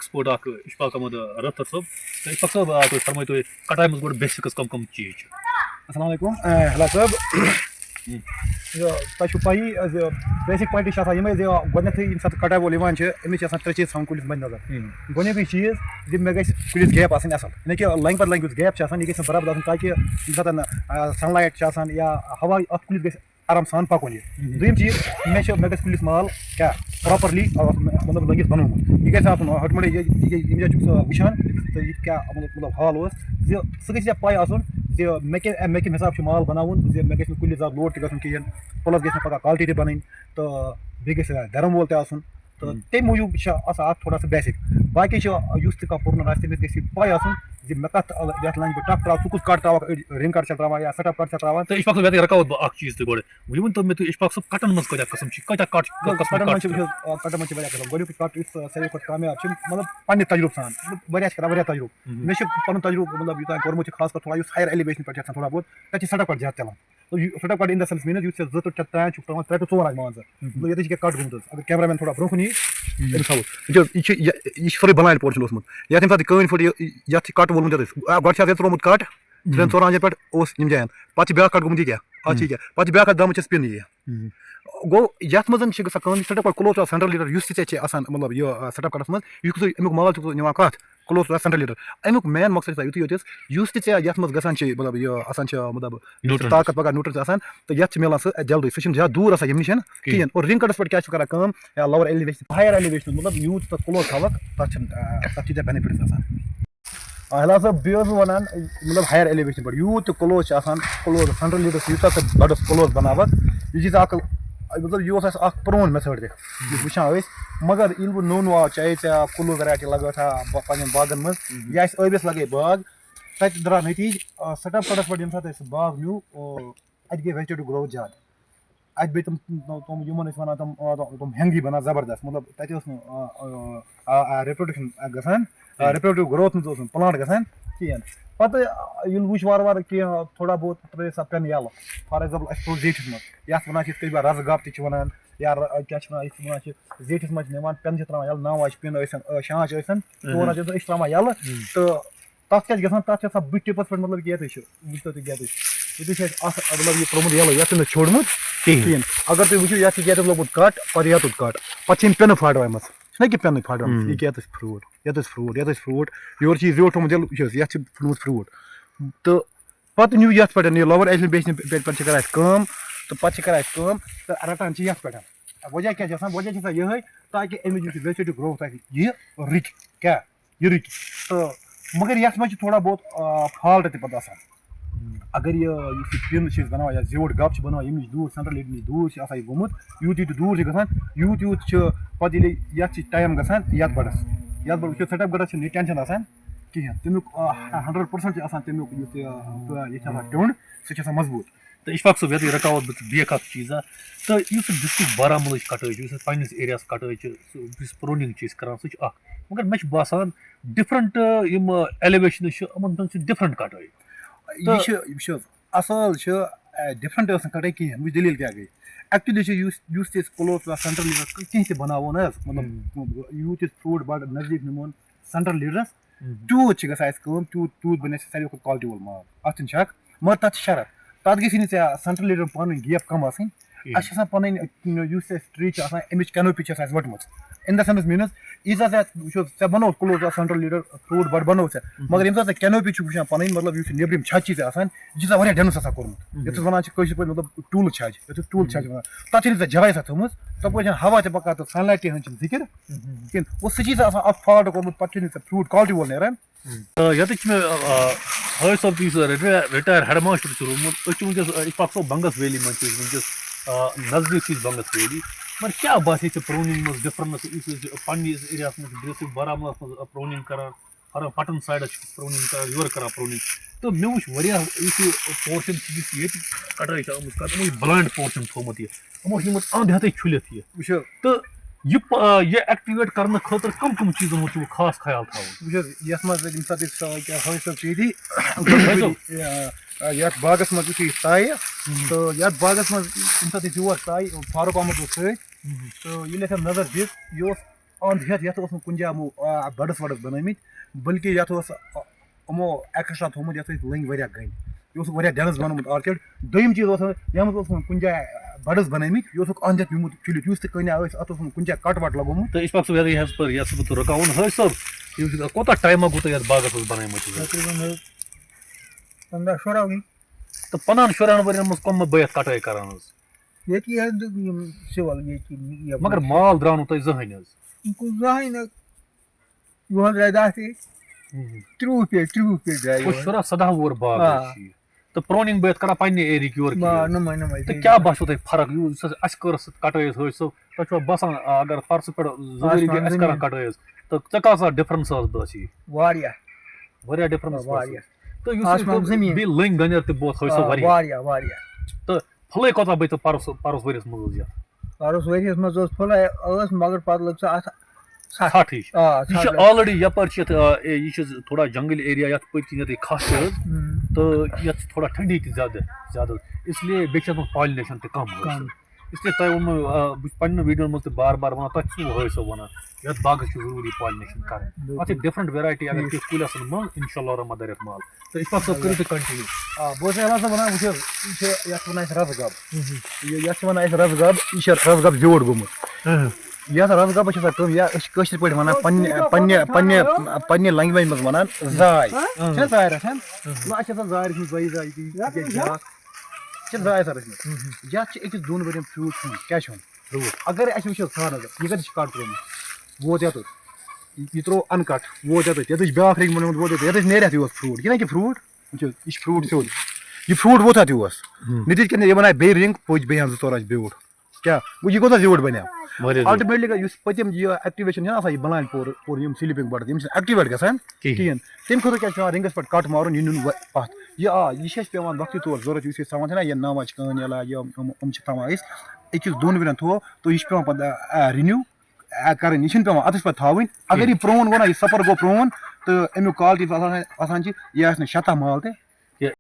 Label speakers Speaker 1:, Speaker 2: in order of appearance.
Speaker 1: Expert اکھ اشفاق احمد رفتر صٲب تو اشفاق صٲب تُہۍ فرمٲیِو تُہۍ کٹاے منٛز گۄڈٕ بیسِکس کم چیٖز چھِ.
Speaker 2: السلام علیکم حلا صٲب تۄہہِ چھُو پَیی بیسِک پویِنٛٹٕس چھِ آسان یِمَے زِ گۄڈنٮ۪تھٕے ییٚمہِ ساتہٕ کٹاے وول یِوان چھِ أمِس چھِ آسان ترٛےٚ چیٖز تھاوُن کُلِس مَدِ نظر. گۄڈنیُکُے چیٖز زِ مےٚ گژھِ کُلِس گیپ آسٕنۍ اَصٕل یعنی کہِ لنٛگہِ پَتہٕ لنٛگہِ یُس گیپ چھِ آسان یہِ گژھِ نہٕ برابر آسُن تاکہِ ییٚمہِ ساتہٕ سَن لایٹ چھِ آسان یا ہوا اَتھ کُلِس گژھِ آرام سان پَکُن یہِ. دوٚیِم چیٖز مےٚ گژھِ کُلِس مال کیٛاہ پرٛاپَرلی مطلب لٔگِتھ بَنومُت یہِ گژھِ آسُن ہُٹمَنٕے ییٚمہِ جایہِ چھُکھ سُہ وٕچھان تہٕ یہِ کیٛاہ مطلب حال اوس زِ سُہ گژھِ ژےٚ پَے آسُن زِ مےٚ کَمہِ حساب چھُ مال بَناوُن زِ مےٚ گژھِ نہٕ کُلِس زیادٕ لوڈ تہِ گژھُن کِہیٖنۍ پٕلَس گژھِ نہٕ پَگاہ کالٹی تہِ بَنٕنۍ تہٕ بیٚیہِ گژھِ دَرم وول تہِ آسُن تہٕ تَمہِ موٗجوٗب چھِ آسان اَتھ تھوڑا سا بیسِک. باقٕے چھِ یُس تہِ کانٛہہ پوٚرمُت آسہِ تٔمِس گژھِ یہِ پَے آسُن زِ مےٚ کَتھ یَتھ لَنٛجہِ بہٕ ٹَک ترٛاوٕ ژٕ کُس کَٹ ترٛاوَکھ أڑۍ رِنٛگ کَٹ چھِ ترٛاوان یا سٮ۪ٹَپ کَٹ چھِ ترٛاوان.
Speaker 1: تہٕ اشفاق صٲب ییٚتہِ رُکاوَتھ بہٕ اکھ چیٖز تہِ گۄڈٕ وۄنۍ ؤنۍتو مےٚ تُہۍ اشفاق صٲب کَٹن منٛز کۭتیاہ قٕسم چھِ کۭتیاہ کَٹ
Speaker 2: کَٹَن منٛز چھِ کَٹَن منٛز چھِ واریاہ قٕسم. گۄڈنیُکُے کَٹ یُس ساروی کھۄتہٕ کامیاب چھِ مطلب پنٛنہِ تجرُبہٕ سان واریاہ چھِ کَران واریاہ تجرُبہٕ. مےٚ چھِ پَنُن تجرُبہٕ مطلب یوٗتاہ کوٚرمُت چھِ خاص کر تھوڑا یُس ہایر ایٚلِویشنہِ پٮ۪ٹھ چھِ آسان تھوڑا بہت تَتہِ چھِ سٮ۪ٹَپ کَٹ زیادٕ چلان. سٮ۪ٹَپ کَٹ اِن د سٮ۪نٕس میٖنٕز یُس ژےٚ 2 ٹُو 3 چھُکھ ترٛاوان 3 ٹُو 4 آسہِ مان ژٕ مطلب ییٚتہِ چھِ کینٛہہ کَٹ گوٚمُت حظ اگر کیمرا مین تھوڑا برونٛہہ کُن یی أمِس تھاوو یہِ چھِ سورُے بلایِنٛڈ پورشن اوسمُت یَتھ ییٚمہِ ساتہٕ کٲنۍ پھٕٹ یَتھ چھِ کَٹ وولمُت یَتھ گۄڈٕ چھِ اَتھ ییٚتہِ ترٛوومُت کَٹ 3-4 جایَن پٮ۪ٹھ اوس یِم جایَن پَتہٕ چھِ بیٛاکھ کَٹ گوٚمُت یہِ کیٛاہ اَتھ چھِ یہِ کیٛاہ پَتہٕ چھِ بیٛاکھ اَکھ درٛامٕژ چھِ سپِن یہِ گوٚو یَتھ منٛز چھِ گژھان کٲم setup cut close central leader یُس تہِ ژےٚ چھِ آسان مطلب یہِ سٮ۪ٹَپ کَٹَس منٛز یہِ چھُکھ ژٕ اَمیُک مال چھُکھ ژٕ نِوان کَتھ کٕلوز ٹُو سٮ۪نٹرل لیٖڈر. اَمیُک مین مقصد چھُ آسان یُتُے یوت یُس تہِ ژےٚ یَتھ منٛز گژھان چھِ مطلب یہِ آسان چھِ مطلب طاقت پَگاہ نیوٗٹرَنز آسان تہٕ یَتھ چھِ مِلان سُہ جلدی سُہ چھُنہٕ زیادٕ دوٗر آسان ییٚمہِ نِش کِہیٖنۍ. اور رِنٛگ کَٹَس پٮ۪ٹھ کیٛاہ چھُ کران کٲم یا لووَر ایٚلِویشن ہایر ایٚلِویشن مطلب یوٗت تَتھ کٕلوز تھاوَکھ تَتھ چھِ ژےٚ بٮ۪نِفِٹٕس آسان. حِلا صٲب بیٚیہِ اوسُس بہٕ وَنان مطلب ہایر ایٚلِویشن پٮ۪ٹھ یوٗت تہِ کٕلوز چھِ آسان کٕلوز سٮ۪نٹرل لیٖڈَس یوٗتاہ ژٕ بَڑَس کٕلوز بَناوَکھ یہِ چھِ ژےٚ اَکھ مطلب یہِ اوس اَسہِ اَکھ پرٛون میتھٲڈ تہِ یُس وٕچھان ٲسۍ مگر ییٚلہِ وۄنۍ نوٚو آو چاہے ژےٚ کُلوٗ وٮ۪رایٹی لگٲوتھ پنٛنٮ۪ن باغن منٛز یا اَسہِ ٲبِس لگٲے باغ تَتہِ درٛاو نٔتیٖجہِ سٮ۪ٹَپ کَٹَس پٮ۪ٹھ ییٚمہِ ساتہٕ اَسہِ باغ نیوٗ اَتہِ گٔے ویجٹیٹِو گرٛوتھ زیادٕ اَتہِ بیٚیہِ تِم یِمن ٲسۍ وَنان تِم ہٮ۪نٛگی بَنان زبردست مطلب تَتہِ ٲس نہٕ رِپرٛوڈَکشن گژھان رِپرٛوڈکٹِو گرٛوتھ منٛز اوس نہٕ پٕلانٹ گژھان کِہیٖنۍ. پَتہٕ ییٚلہِ وٕچھ وارٕ وارٕ کینٛہہ تھوڑا بہت ترٛٲیِکھ سۄ پٮ۪ن یَلہٕ فار ایٚگزامپٕل اَسہِ ترٛوو زیٹھِس منٛز یَتھ وَنان چھِ یِتھ کٔنۍ رَزٕ گاب تہِ چھِ وَنان یا کیٛاہ چھِ وَنان یِتھ وَنان چھِ زیٹھِس منٛز چھِ نِوان پٮ۪ن چھِ ترٛاوان یَلہٕ 9 آنٛچہِ پِن ٲسِن شانٛچ ٲسِن ژور آنٛچہِ ٲسِن أسۍ چھِ ترٛاوان یَلہٕ تہٕ تَتھ کیٛاہ چھِ گژھان تَتھ چھِ آسان بٕتھِ ٹِپَس پٮ۪ٹھ مطلب ییٚتہِ چھِ وٕچھتو تُہۍ ییٚتہِ چھِ اَسہِ اَکھ مطلب یہِ ترٛوومُت یَلہٕ یَتھ چھُنہٕ چھوڑمُت کِہیٖنۍ. اگر تُہۍ وٕچھِو یَتھ چھِ ییٚتٮ۪تھ لوگمُت کَٹ پَتہٕ یَتُتھ کَٹ پَتہٕ چھِ یِم پِنہٕ پھاٹوایمَژٕ چھِنہ کہِ پٮ۪نٕے پھاٹومٕژ یہِ کیٛاہ ٲسۍ فرٛوٗٹ یَتھ ٲسۍ فرٛوٗٹ یَتھ ٲسۍ فرٛوٗٹ یورٕ چھِ یہِ زیوٗٹھ تھوٚمُت ییٚلہِ وٕچھ حظ یَتھ چھِ پھٕٹمُت فرٛوٗٹ تہٕ پَتہٕ نیوٗ یَتھ پٮ۪ٹھ یہِ لووَر ایٚلِویشن پٮ۪ٹھ چھِ کران اَسہِ کٲم تہٕ پَتہٕ چھِ کران اَسہِ کٲم تہٕ رَٹان چھِ یَتھ پٮ۪ٹھ وجہ کیٛاہ چھِ آسان وجہ چھِ آسان یِہوٚے تاکہِ اَمِچ یُس یہِ ویجٹیٹِو گرٛوتھ آسہِ یہِ رُکہِ کیٛاہ یہِ رُکہِ تہٕ مگر یَتھ منٛز چھِ تھوڑا بہت فالٹ تہِ پَتہٕ آسان اگر یہِ یُس یہِ پِن چھِ أسۍ بَناوان یا زیوٗٹھ گَب چھِ بَناوان ییٚمہِ نِش دوٗر سٮ۪نٹرل لیٖڈ نِش دوٗر چھِ آسان یہِ گوٚمُت یوٗت یوٗت دوٗر چھِ گژھان یوٗت یوٗت چھِ پَتہٕ ییٚلہِ یَتھ چھِ ٹایم گژھان یَتھ بَڑَس وٕچھو سٮ۪ٹَپ گَٹَس چھِنہٕ یہِ ٹٮ۪نشَن آسان کِہیٖنۍ تَمیُک 100% چھِ آسان تَمیُک یُس یہِ چھِ آسان ٹیوٚنٛڈ سُہ چھِ آسان مضبوٗط.
Speaker 1: تہٕ اشفاق صٲب ییٚتہِ رُکاوَتھ بہٕ بیٚیہِ اکھ چیٖزا تہٕ یُس ڈِسٹرٛک بارہمولہٕچ کَٹٲے چھِ یُس اَسہِ پنٛنِس ایریاہَس کَٹٲے چھِ یُس پرٛونِنٛگ چھِ أسۍ کَران سُہ چھِ اَکھ مگر مےٚ چھُ باسان ڈِفرَنٹ یِم ایٚلِویشنٕز چھِ یِمَن منٛز چھِ ڈِفرَنٹ کَٹٲے
Speaker 2: یہِ چھِ وٕچھ حظ اَصٕل چھِ ڈِفرَنٛٹ ٲس نہٕ کَٹٲے کِہیٖنۍ وٕچھ دٔلیٖل کیٛاہ گٔے ایٚکچُؤلی چھِ یُس تہِ أسۍ کٕلوز سٮ۪نٹرل لیٖڈَس کینٛہہ تہِ بَناوو نہ حظ مطلب یوٗت أسۍ فرٛوٗٹ بَڑٕ نزدیٖک نِمون سٮ۪نٹرل لیٖڈرَس تیوٗت چھِ گژھان اَسہِ کٲم تیوٗت بَنہِ اَسہِ ساروی کھۄتہٕ کالٹی وول مال اَتھ چھِنہٕ شک مگر تَتھ چھِ شرط تَتھ گژھی نہٕ ژےٚ سٮ۪نٹرل لیٖڈَر پَنٕنۍ گیپ کَم آسٕنۍ اَسہِ چھِ آسان پَنٕنۍ یُس اَسہِ ٹرٛی چھِ آسان اَمِچ کینوپی چھِ آسان اَسہِ ؤٹمٕژ اِن د سٮ۪نٕس میٖنٕز ییٖژاہ ژےٚ وٕچھو ژےٚ بَنووُتھ کٕلوز سٮ۪نٹرل لیٖڈَر فرٛوٗٹ بَڑٕ بَنوو ژےٚ مگر ییٚمہِ ساتہٕ ژےٚ کینوپی چھُکھ وٕچھان پَنٕنۍ مطلب یُس یہِ نیٚبرِم چھَچ چھِ ژےٚ آسان یہِ چھِ ژےٚ واریاہ ڈٮ۪نٕس آسان کوٚرمُت یَتھ أسۍ وَنان چھِ کٲشِر پٲٹھۍ مطلب ٹوٗلہٕ چھَچ یَتھ أسۍ ٹوٗلہٕ چھَچ وَنان تَتھ چھِنہٕ ژےٚ جاے آسان تھٲومٕژ تَپٲرۍ چھِنہٕ ہوا تہِ پَکان تہٕ سَن لایٹہِ ہٕنٛز چھِنہٕ ذِکِر کِہیٖنۍ اور سُہ چیٖز آسان اَکھ فالٹ کوٚرمُت پَتہٕ چھُنہٕ ژےٚ فرٛوٗٹ کالٹی وول نیران.
Speaker 1: ییٚتہِ چھِ مےٚ حٲج صٲب تہِ یُس رِٹایَر ہٮ۪ڈ ماسٹَر چھُ روٗدمُت أسۍ چھِ وٕنکٮ۪س اشفاق صٲب بنٛگَس ویلی منٛز چھِ أسۍ وٕنکٮ۪س نزدیٖک چھِ أسۍ بنٛگَس ویلی مگر کیٛاہ باسے ژےٚ پرٛونِنٛگ منٛز ڈِفرَنٕس یُس أسۍ پنٛنِس ایریاہَس منٛز چھِ ڈِسٹرٛک بارہمولاہَس منٛز پرٛونِنٛگ کَران پَٹَن سایڈَس چھِ پرٛونِنٛگ کَران یورٕ کَران پرٛونِنٛگ تہٕ مےٚ وٕچھ واریاہ یُس یہِ پورشَن چھِ یُس ییٚتہِ کَٹٲے چھِ آمٕژ کَرنہٕ یِمو چھِ بٕلایِنٛڈ پورشَن تھوٚومُت یہِ یِمو چھِ نِمُت اَنٛد ہٮ۪تھٕے چھُلِتھ یہِ
Speaker 2: وٕچھ حظ
Speaker 1: تہٕ یہِ ایٚکٹِویٹ کَرنہٕ خٲطرٕ کَم چیٖزَن ہُنٛد چھُ خاص خیال تھاوُن.
Speaker 2: وٕچھ حظ یَتھ منٛز ییٚمہِ ساتہٕ أسۍ حٲج صٲب چھِ ییٚتی یَتھ باغَس منٛز یُتھُے أسۍ ژایہِ تہٕ یَتھ باغَس منٛز ییٚمہِ ساتہٕ أسۍ یور ژایہِ فاروق احمد اوس سۭتۍ تہٕ ییٚلہِ اَسہِ نظر دِژ یہِ اوس اَنٛد ہٮ۪تھ یَتھ اوس نہٕ کُنہِ جایہِ یِمو بَڑٕس وَڑٕس بَنٲومٕتۍ بٔلکہِ یَتھ اوس یِمو ایٚکٕسٹرا تھوٚومُت یَتھ ٲسۍ لٔنٛگۍ واریاہ گٔنۍ یہِ اوسُکھ واریاہ ڈٮ۪نٕس بنومُت آرچِڈ دوٚیِم چیٖز اوس یَتھ منٛز اوس نہٕ کُنہِ جایہِ بَڑٕس بَنٲومٕتۍ یہِ اوسُکھ اَنٛد ہٮ۪تھ پیوٚمُت چُلِتھ یُس تہِ کٔنیا ٲسۍ اَتھ اوس نہٕ کُنہِ جایہِ کَٹ وَٹ لگومُت.
Speaker 1: تہٕ اِشفاق صٲب یَتھ پر یَتھ بہٕ رُکاوُن حٲج صٲب کوتاہ ٹایما گوٚو تۄہہِ یَتھ باغَس منٛز بَنٲومٕتۍ
Speaker 3: تقریٖباً 15-16 گٔے.
Speaker 1: تہٕ 15-16 ؤرین منٛز کۄم بہٕ یَتھ کَٹٲے کران حظ
Speaker 3: ییٚتی حظ یِم سِوَل ییٚتہِ
Speaker 1: مگر مال درٛاو نہٕ تۄہہِ زٕہٕنۍ حظ
Speaker 3: زٕہٕنۍ نہٕ یِہُنٛد درٛاے 10 پیٹہِ 30 پیٹہِ درٛاے
Speaker 1: 16-17 وُہُر باغ حظ چھُ یہِ تہٕ پرونِنگ بہٕ یَتھ کران پننہِ ایریاہُک یورٕ
Speaker 3: نُمے
Speaker 1: تہٕ کیاہ باسیو تۄہہِ فرق یُس اَسہِ کٔر کَٹٲے حظ حٲج صٲب تۄہہِ چھُوا باسان اگر فرسہٕ پٮ۪ٹھ ضروٗری گٔے اَسہِ کران کَٹٲے حظ تہٕ ژےٚ کۭژاہ ڈِفرَنس ٲس باسے واریاہ ڈِفرَنس تہٕ یُس بیٚیہِ لٔنٛگۍ گنٮ۪ر تہِ بوتھ حٲج صٲب
Speaker 3: واریاہ
Speaker 1: تہٕ پھٕلے کوتاہ بیٚیہِ تہٕ پَرُس ؤرِیَس منٛز حظ یَتھ
Speaker 3: پَرُس ؤرِیَس منٛز ٲس پھٕلے ٲس مگر پَتہٕ لٔگ سۄ اَتھ
Speaker 1: 60 ہِش یہِ چھِ آلریڈی یَپٲرۍ چھِ یَتھ یہِ چھِ تھوڑا جنگلی ایریا یَتھ پٔتۍ کِنۍ یَتھ کھَس چھِ حظ تہٕ یَتھ چھِ تھوڑا ٹھنڈی تہِ زیادٕ اس لیے بیٚیہِ چھِ یَتھ منٛز پالِنیشن تہِ کَم حظ اس لیے تۄہہِ ووٚنمو بہٕ چھُس پنٕنٮ۪ن ویٖڈیوَن منٛز تہِ بار بار وَنان تۄہہِ چھُو حٲج صٲب وَنان یَتھ باغَس چھِ ضروٗری پالِنیشن کَرٕنۍ اَتھ چھِ ڈِفرنٹ ویرایٹی اگر کینٛہہ کُلۍ آسن منٛز اِنشاء اللہ رحمان دَرٮ۪تھ مال تہٕ اِشفاق صٲب کٔرِو تُہۍ کَنٹِنیوٗ.
Speaker 2: بہٕ اوسُس یَژھان وَنان وٕچھ حظ یہِ چھِ یَتھ وَنان أسۍ رَزٕ گب یَتھ چھِ وَنان أسۍ رَزٕ گب یہِ چھِ رَزٕ گب زیوٗٹھ گوٚمُت یَتھ رَزٕ گبَس چھِ آسان کٲم یا أسۍ چھِ کٲشِر پٲٹھۍ وَنان پنٛنہِ لنٛگویج منٛز وَنان زاے چھِنہ زاے رَچھان نہ اَسہِ چھِ آسان زارِ ہِنٛز زٲیہِ زاے بیٛاکھ چھِ زاے آسان رٔچھمٕژ یَتھ چھِ أکِس 2 ؤرِین فرٛوٗٹ کھیوٚن کیٛاہ چھُ فرٛوٗٹ اگر اَسہِ وٕچھو ژھانٛڈ نظر یہِ کَتٮ۪تھ چھُ کَٹ ترٛوومُت ووت یَتُتھ یہِ ترٛوو اَن کَٹ ووت یَتَتھ چھِ بیٛاکھ ریٚنٛگۍ بَنومُت ووت یَتَتھ نیرِ اَتھ یِہوس فرٛوٗٹ یہِ نہ کہِ فرٛوٗٹ وٕچھو یہِ چھُ فرٛوٗٹ سیوٚد یہِ فرٛوٗٹ ووت اَتھ یِہوس نٔتیٖجہٕ کہِ یہِ بَنایہِ بیٚیہِ رِنٛگ پٔچ بیٚیہِ 2-4 آسہِ بیوٗٹھ کیٛاہ گوٚو یہِ کوٗتاہ زیوٗٹھ بَنیو اَلٹِمیٹلی گٔے یُس پٔتِم یہِ ایٚکٹِویشن چھےٚ آسان یہِ بَلایِنٛڈ پوٗرٕ یِم سِلیٖپِنٛگ بَڑٕس یِم چھِنہٕ ایٚکٹِویٹ گژھان کِہیٖنۍ تَمہِ خٲطرٕ کیٛاہ چھُ پیٚوان رِنٛگَس پٮ۪ٹھ کَٹ مارُن یہِ نیُن پَتھ یہِ یہِ چھِ اَسہِ پیٚوان وقتٕے طور ضوٚرتھ یُس أسۍ تھاوان چھِنہ یہِ ناوا چھِ کٲنۍ علاج یِم چھِ تھاوان أسۍ أکِس 2 ؤرین تھوٚو تہٕ یہِ چھُ پیٚوان پَتہٕ رِنِو کَرٕنۍ یہِ چھِنہٕ پیٚوان اَتھَس پٮ۪ٹھ تھاوٕنۍ اگر یہِ پرٛون گوٚو نہ یہِ سَفر گوٚو پرٛون تہٕ اَمیُک کالٹی آسان چھِ یہِ آسہِ نہٕ شَتاہ مال تہِ